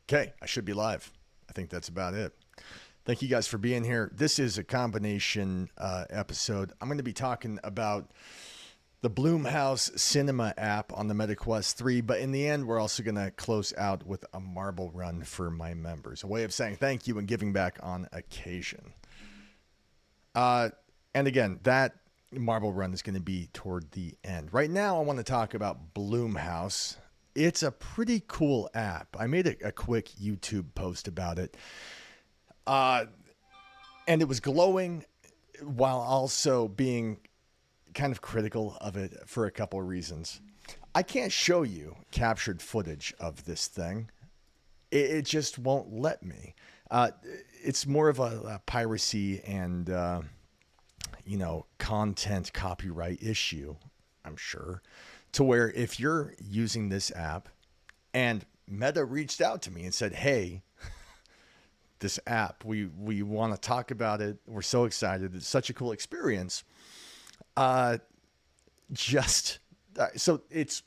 Okay, I should be live. I think that's about it. Thank you guys for being here. This is a combination episode. I'm going to be talking about the Blumhouse Cinema app on the MetaQuest 3, but in the end, we're also going to close out with a marble run for my members, a way of saying thank you and giving back on occasion. And again, that marble run is going to be toward the end. Right now, I want to talk about Blumhouse. It's a pretty cool app. I made a quick YouTube post about it. And it was glowing while also being kind of critical of it for a couple of reasons. I can't show you captured footage of this thing. It just won't let me. It's more of a piracy and, content copyright issue, I'm sure, to where if you're using this app and Meta reached out to me and said, hey, this app, we want to talk about it. We're so excited. It's such a cool experience. So it's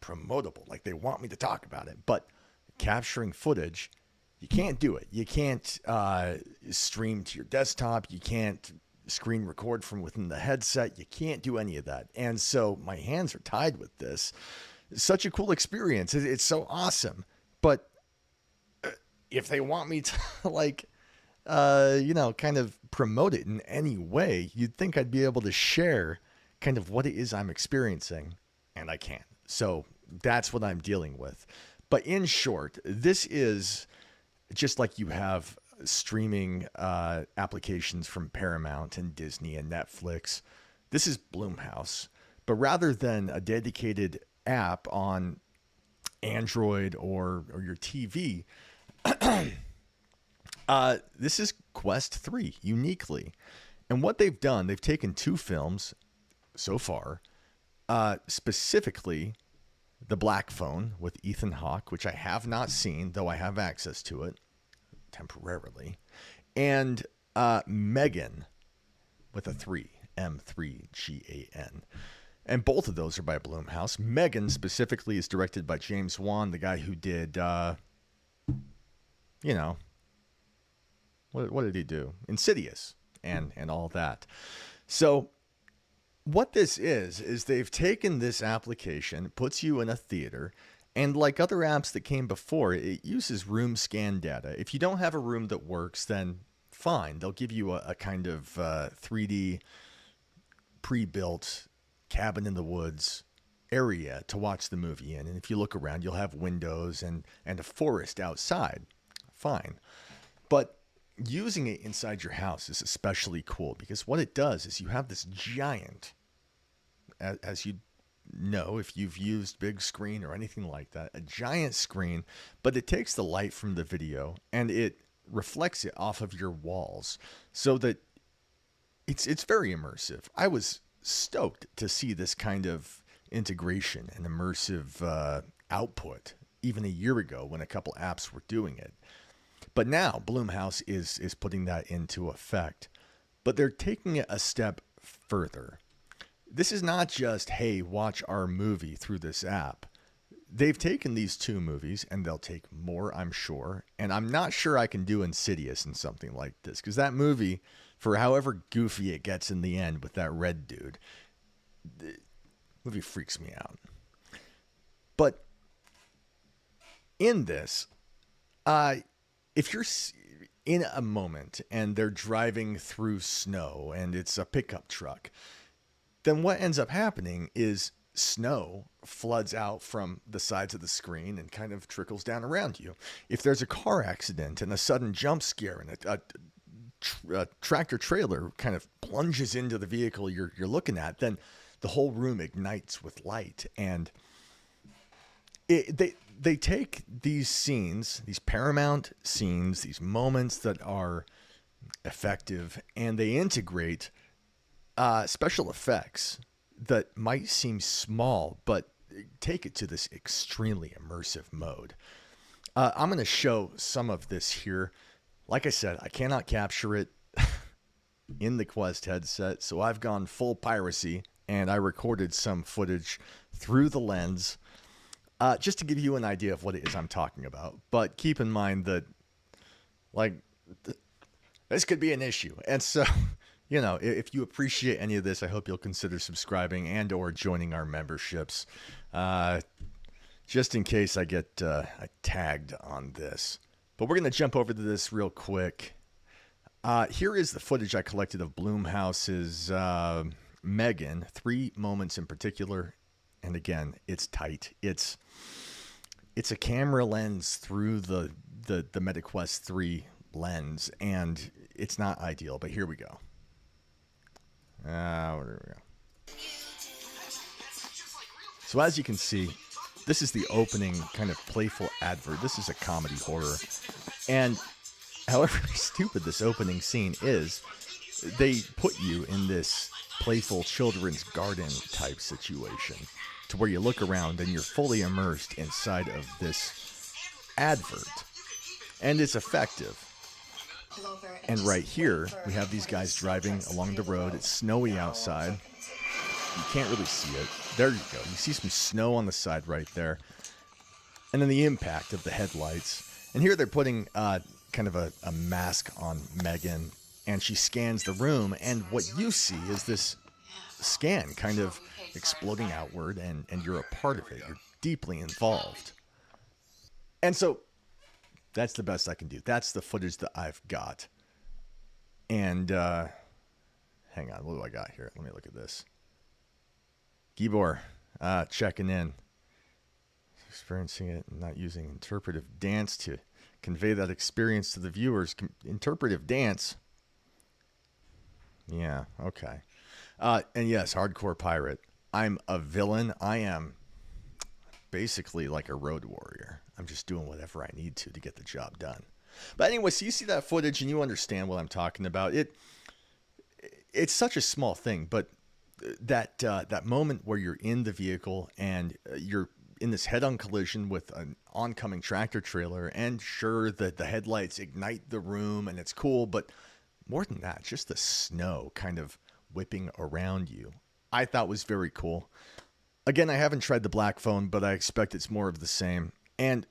promotable. Like they want me to talk about it, but capturing footage, you can't do it. You can't stream to your desktop. You can't screen record from within the headset. You can't do any of that. And so my hands are tied with this. It's such a cool experience. It's so awesome. But if they want me to kind of promote it in any way, you'd think I'd be able to share kind of what it is I'm experiencing, and I can't. So that's what I'm dealing with. But in short, this is just like you have streaming applications from Paramount and Disney and Netflix. This is Blumhouse. But rather than a dedicated app on Android or your TV, this is Quest 3 uniquely. And what they've done, they've taken two films so far, specifically The Black Phone with Ethan Hawke, which I have not seen, though I have access to it temporarily, and Megan with a 3, M3GAN. And both of those are by Blumhouse. Megan specifically is directed by James Wan, the guy who did, what did he do? Insidious and all that. So what this is they've taken this application, puts you in a theater, and like other apps that came before, it uses room scan data. If you don't have a room that works, then fine. They'll give you a kind of 3D pre-built cabin in the woods area to watch the movie in. And if you look around, you'll have windows and a forest outside. Fine. But using it inside your house is especially cool because what it does is you have this giant, as you know, if you've used big screen or anything like that, a giant screen, but it takes the light from the video and it reflects it off of your walls so that it's very immersive. I was stoked to see this kind of integration and immersive output even a year ago when a couple apps were doing it. But now Blumhouse is putting that into effect, but they're taking it a step further. This is not just, hey, watch our movie through this app. They've taken these two movies, and they'll take more, I'm sure. And I'm not sure I can do Insidious in something like this, because that movie, for however goofy it gets in the end with that red dude, the movie freaks me out. But in this, if you're in a moment and they're driving through snow and it's a pickup truck, then what ends up happening is snow floods out from the sides of the screen and kind of trickles down around you. If there's a car accident and a sudden jump scare and a tractor trailer kind of plunges into the vehicle you're looking at, then the whole room ignites with light. And they take these scenes, these Paramount scenes, these moments that are effective, and they integrate special effects that might seem small, but take it to this extremely immersive mode. I'm going to show some of this here. Like I said, I cannot capture it in the Quest headset, so I've gone full piracy, and I recorded some footage through the lens just to give you an idea of what it is I'm talking about. But keep in mind that, like, this could be an issue. And so, if you appreciate any of this, I hope you'll consider subscribing and or joining our memberships, just in case I get tagged on this. But we're going to jump over to this real quick. Here is the footage I collected of Blumhouse's Megan, 3 moments in particular. And again, it's tight. It's a camera lens through the MetaQuest 3 lens, and it's not ideal, but here we go. Where do we go? So as you can see, this is the opening kind of playful advert. This is a comedy horror. And however stupid this opening scene is, they put you in this playful children's garden type situation to where you look around and you're fully immersed inside of this advert. And it's effective. And right here, we have these guys driving along the road. It's snowy outside. You can't really see it. There you go. You see some snow on the side right there. And then the impact of the headlights. And here they're putting kind of a mask on Megan. And she scans the room. And what you see is this scan kind of exploding outward. And you're a part of it. You're deeply involved. And so that's the best I can do. That's the footage that I've got. And hang on, what do I got here? Let me look at this. Gibor checking in. Experiencing it and not using interpretive dance to convey that experience to the viewers. Interpretive dance? Yeah, okay. And yes, hardcore pirate. I'm a villain. I am basically like a road warrior. I'm just doing whatever I need to get the job done. But anyway, so you see that footage and you understand what I'm talking about. It's such a small thing, but that moment where you're in the vehicle and you're in this head-on collision with an oncoming tractor trailer, and sure that the headlights ignite the room and it's cool, but more than that, just the snow kind of whipping around you, I thought was very cool. Again, I haven't tried the black phone, but I expect it's more of the same. And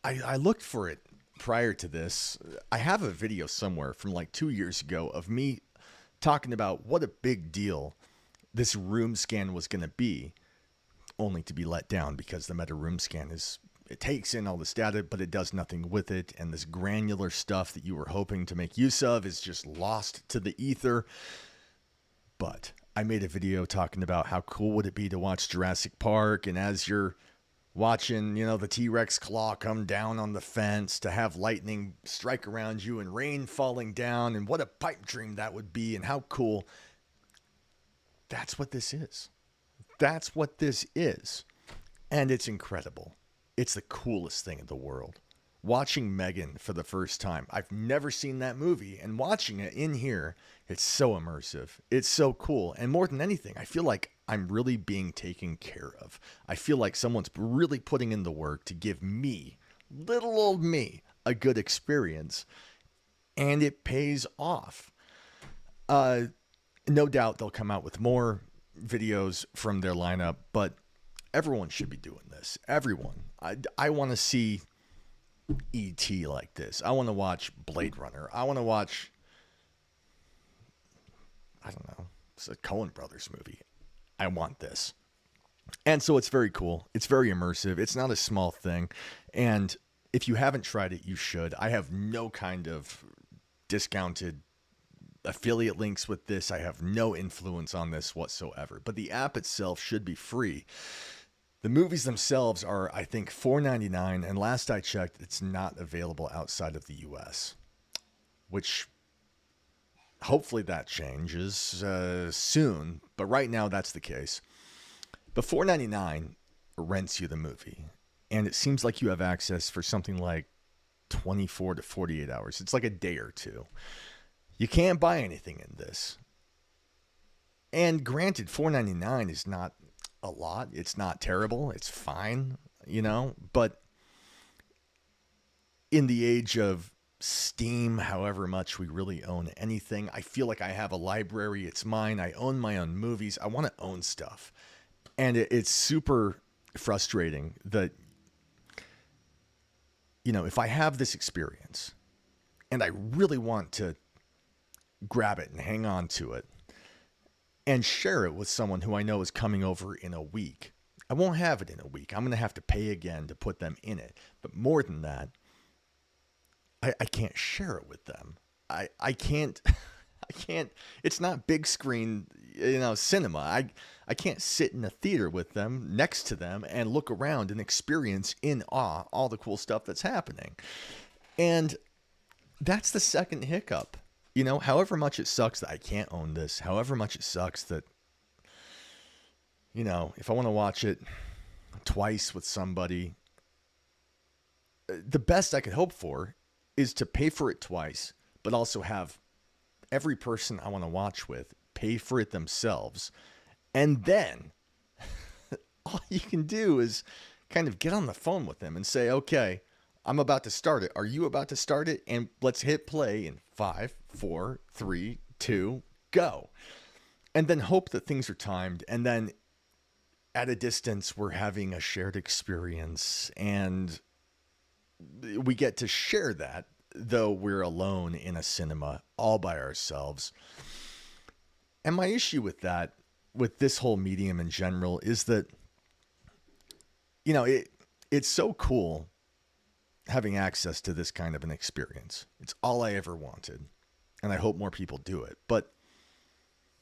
I looked for it prior to this. I have a video somewhere from like 2 years ago of me talking about what a big deal this room scan was going to be, only to be let down because the Meta room scan it takes in all this data, but it does nothing with it. And this granular stuff that you were hoping to make use of is just lost to the ether. But I made a video talking about how cool would it be to watch Jurassic Park, and as you're watching, the T-Rex claw come down on the fence, to have lightning strike around you and rain falling down, and what a pipe dream that would be, and how cool. That's what this is. That's what this is. And it's incredible. It's the coolest thing in the world. Watching Megan for the first time. I've never seen that movie, and watching it in here, it's so immersive. It's so cool. And more than anything, I feel like I'm really being taken care of. I feel like someone's really putting in the work to give me, little old me, a good experience. And it pays off. No doubt they'll come out with more videos from their lineup, but everyone should be doing this. Everyone. I want to see E.T. like this. I want to watch Blade Runner. I want to watch, I don't know, it's a Coen Brothers movie. I want this. And so it's very cool. It's very immersive. It's not a small thing. And if you haven't tried it, you should. I have no kind of discounted affiliate links with this. I have no influence on this whatsoever. But the app itself should be free. The movies themselves are, I think, $4.99. And last I checked, it's not available outside of the U.S., which hopefully that changes soon. But right now, that's the case. The $4.99 rents you the movie. And it seems like you have access for something like 24 to 48 hours. It's like a day or two. You can't buy anything in this. And granted, $4.99 is not a lot. It's not terrible. It's fine, But in the age of Steam, however much we really own anything, I feel like I have a library. It's mine. I own my own movies. I want to own stuff. And it's super frustrating that if I have this experience and I really want to grab it and hang on to it and share it with someone who I know is coming over in a week, I won't have it in a week. I'm going to have to pay again to put them in it. But more than that, I can't share it with them. I can't, it's not big screen, cinema. I can't sit in a theater with them, next to them, and look around and experience in awe all the cool stuff that's happening. And that's the second hiccup. However much it sucks that I can't own this, however much it sucks that, if I want to watch it twice with somebody, the best I could hope for is to pay for it twice, but also have every person I want to watch with pay for it themselves. And then all you can do is kind of get on the phone with them and say, okay, I'm about to start it. Are you about to start it? And let's hit play in 5, 4, 3, 2, go. And then hope that things are timed. And then at a distance, we're having a shared experience. And we get to share that, though we're alone in a cinema all by ourselves. And my issue with that, with this whole medium in general, is that, it's so cool having access to this kind of an experience. It's all I ever wanted. And I hope more people do it. But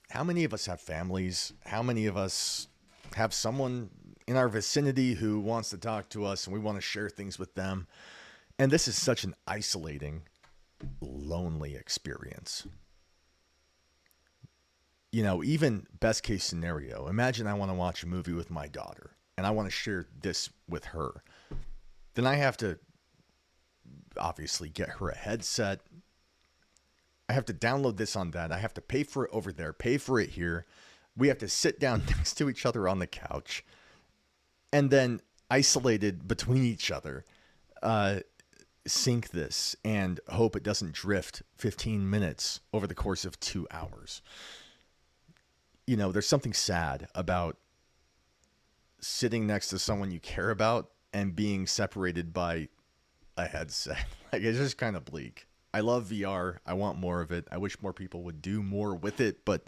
how many of us have families? How many of us have someone in our vicinity who wants to talk to us and we want to share things with them? And this is such an isolating, lonely experience. Even best case scenario, imagine I want to watch a movie with my daughter and I want to share this with her. Then I have to obviously get her a headset. I have to download this on that. I have to pay for it over there, pay for it here. We have to sit down next to each other on the couch and then isolated between each other, sync this and hope it doesn't drift 15 minutes over the course of 2 hours. There's something sad about sitting next to someone you care about and being separated by a headset. It's just kind of bleak. I love VR. I want more of it. I wish more people would do more with it, but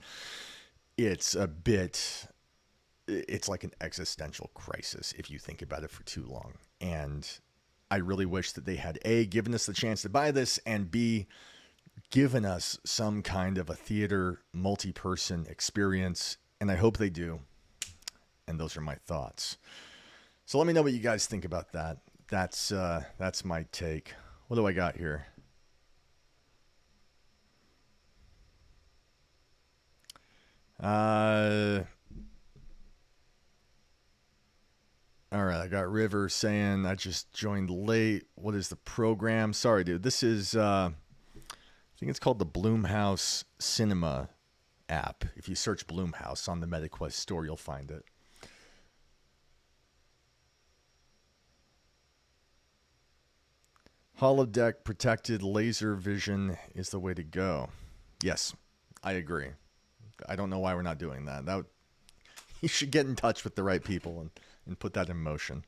it's like an existential crisis if you think about it for too long. And I really wish that they had A, given us the chance to buy this, and B, given us some kind of a theater multi-person experience. And I hope they do. And those are my thoughts. So let me know what you guys think about that. That's my take. What do I got here? All right, I got River saying I just joined late. What is the program? Sorry, dude. This is I think it's called the Blumhouse Cinema app. If you search Blumhouse on the MetaQuest store, you'll find it. Holodeck protected laser vision is the way to go. Yes, I agree. I don't know why we're not doing that. You should get in touch with the right people and put that in motion.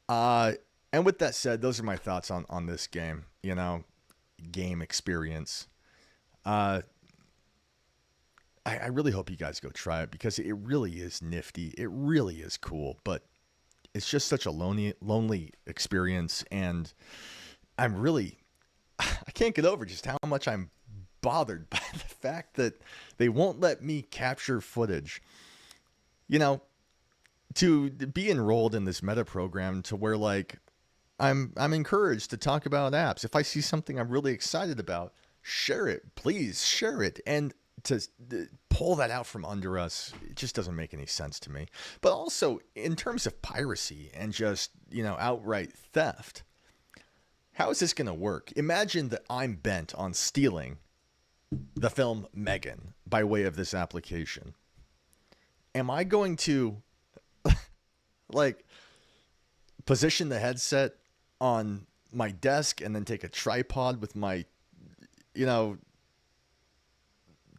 And with that said, those are my thoughts on this game, game experience. I really hope you guys go try it because it really is nifty. It really is cool, but it's just such a lonely experience. And I can't get over just how much I'm bothered by the fact that they won't let me capture footage. To be enrolled in this meta program to where I'm encouraged to talk about apps. If I see something I'm really excited about, share it, please share it. And to pull that out from under us, it just doesn't make any sense to me. But also in terms of piracy and just, outright theft, how is this going to work? Imagine that I'm bent on stealing the film Megan by way of this application. Am I going to position the headset on my desk and then take a tripod with my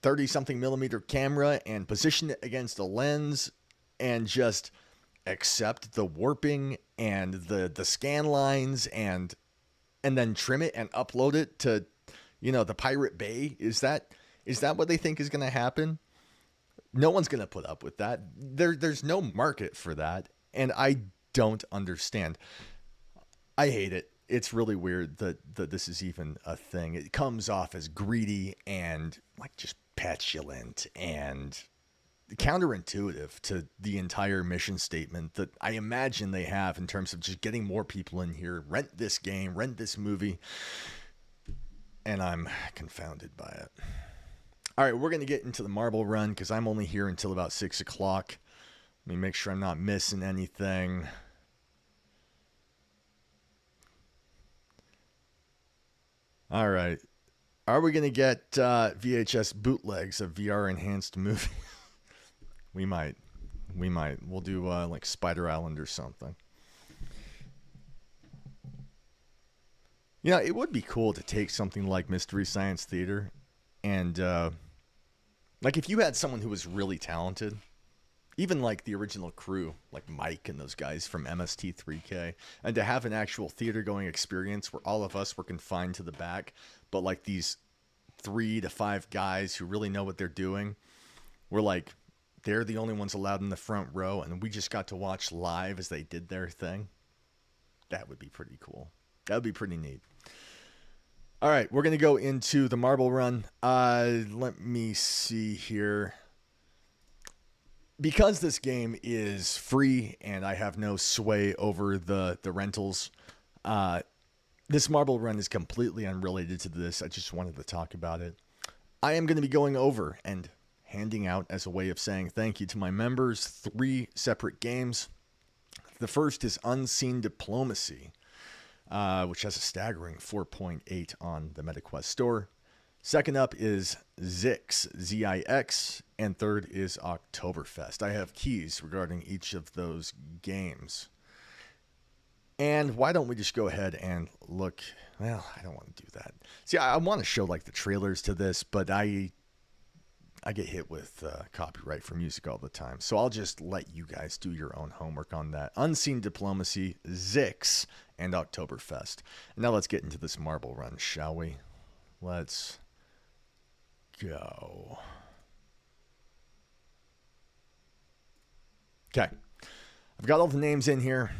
30 something millimeter camera and position it against a lens and just accept the warping and the scan lines and then trim it and upload it to, the Pirate Bay? Is that what they think is going to happen? No one's going to put up with that. There's no market for that, and I don't understand. I hate it. It's really weird that this is even a thing. It comes off as greedy and like just petulant and counterintuitive to the entire mission statement that I imagine they have in terms of just getting more people in here, rent this game, rent this movie, and I'm confounded by it. All right, we're going to get into the marble run because I'm only here until about 6 o'clock. Let me make sure I'm not missing anything. All right. Are we going to get VHS bootlegs of VR enhanced movies? We might. We'll do like Spider Island or something. It would be cool to take something like Mystery Science Theater and like if you had someone who was really talented, even like the original crew, like Mike and those guys from MST3K, and to have an actual theater going experience where all of us were confined to the back, but like these 3 to 5 guys who really know what they're doing, were like, they're the only ones allowed in the front row, and we just got to watch live as they did their thing. That would be pretty cool. That would be pretty neat. All right, we're going to go into the marble run. Let me see here. Because this game is free and I have no sway over the rentals, this marble run is completely unrelated to this. I just wanted to talk about it. I am going to be going over and handing out, as a way of saying thank you to my members, 3 separate games. The first is Unseen Diplomacy, which has a staggering 4.8 on the MetaQuest store. Second up is Zix, Z-I-X, and third is Oktoberfest. I have keys regarding each of those games. And why don't we just go ahead and look? Well, I don't want to do that. See, I want to show like the trailers to this, but I get hit with copyright for music all the time. So I'll just let you guys do your own homework on that. Unseen Diplomacy, Zix, and Oktoberfest. And now let's get into this marble run, shall we? Let's go. Okay. I've got all the names in here,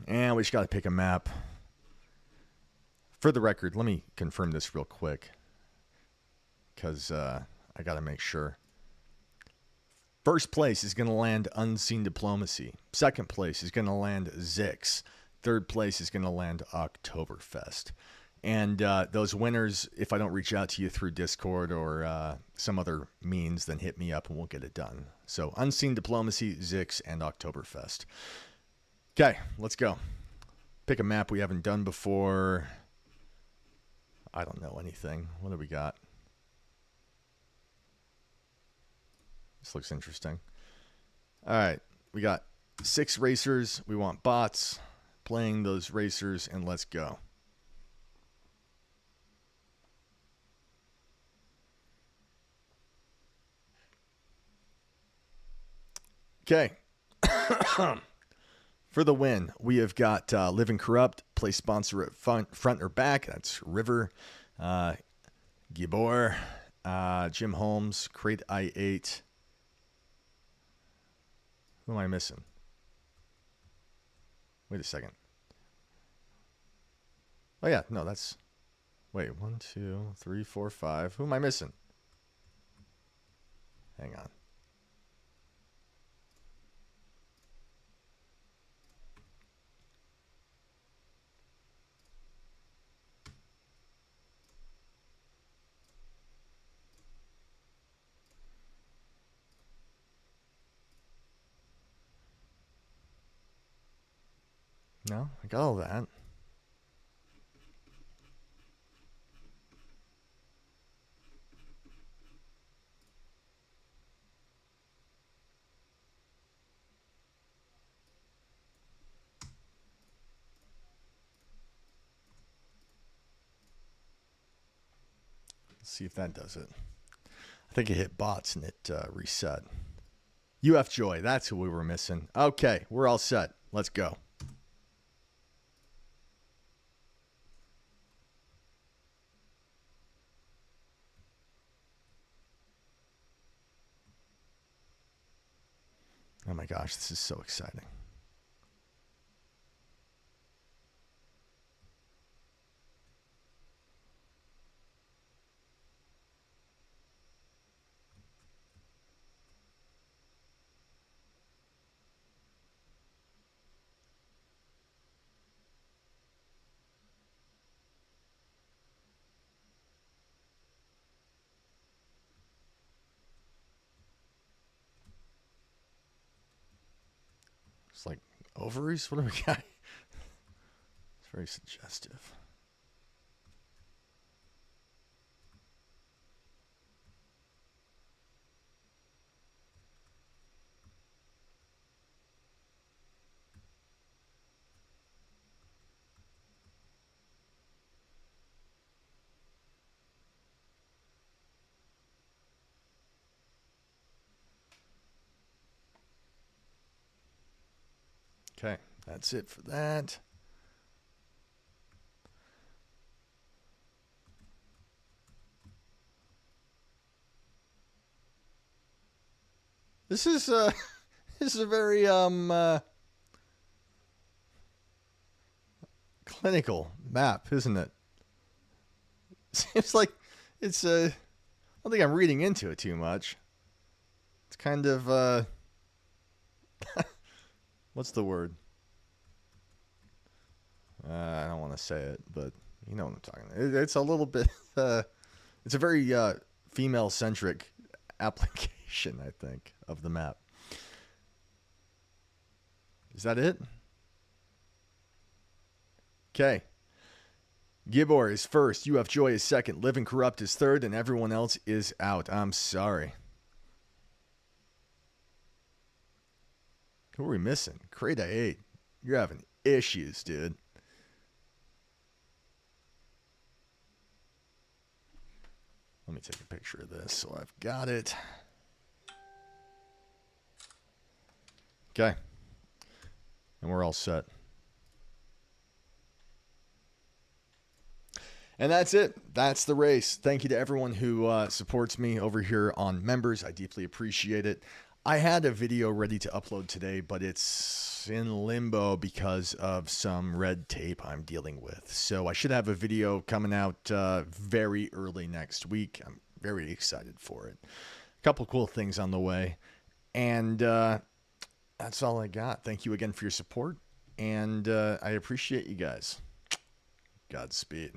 and we just got to pick a map. For the record, let me confirm this real quick, because I got to make sure. First place is going to land Unseen Diplomacy. Second place is going to land Zix. Third place is going to land Oktoberfest. And those winners, if I don't reach out to you through Discord or some other means, then hit me up and we'll get it done. So Unseen Diplomacy, Zix, and Oktoberfest. Okay, let's go. Pick a map we haven't done before. I don't know anything. What do we got? This looks interesting. All right, we got 6 racers. We want bots playing those racers, and let's go. Okay. For the win, we have got Live and Corrupt, play sponsor at front or back. That's River, Gibor, Jim Holmes, Crate I8. Who am I missing? Wait a second. Oh, yeah. No, that's... Wait, 1, 2, 3, 4, 5. Who am I missing? Hang on. No, I got all that. Let's see if that does it. I think it hit bots and it reset. UF Joy, that's who we were missing. Okay, we're all set. Let's go. Oh my gosh, this is so exciting. It's like ovaries? What do we got? It's very suggestive. Okay, that's it for that. This is this is a very clinical map, isn't it? Seems like it's I don't think I'm reading into it too much. It's kind of what's the word? I don't want to say it, but you know what I'm talking about. It's a little bit it's a very female centric application, I think, of the map. Is that it? Okay. Gibor is first, UF Joy is second, Living Corrupt is third, and everyone else is out. I'm sorry. Who are we missing? Creta 8. You're having issues, dude. Let me take a picture of this so I've got it. Okay. And we're all set. And that's it. That's the race. Thank you to everyone who supports me over here on Members. I deeply appreciate it. I had a video ready to upload today, but it's in limbo because of some red tape I'm dealing with. So I should have a video coming out very early next week. I'm very excited for it. A couple cool things on the way. And that's all I got. Thank you again for your support. And I appreciate you guys. Godspeed.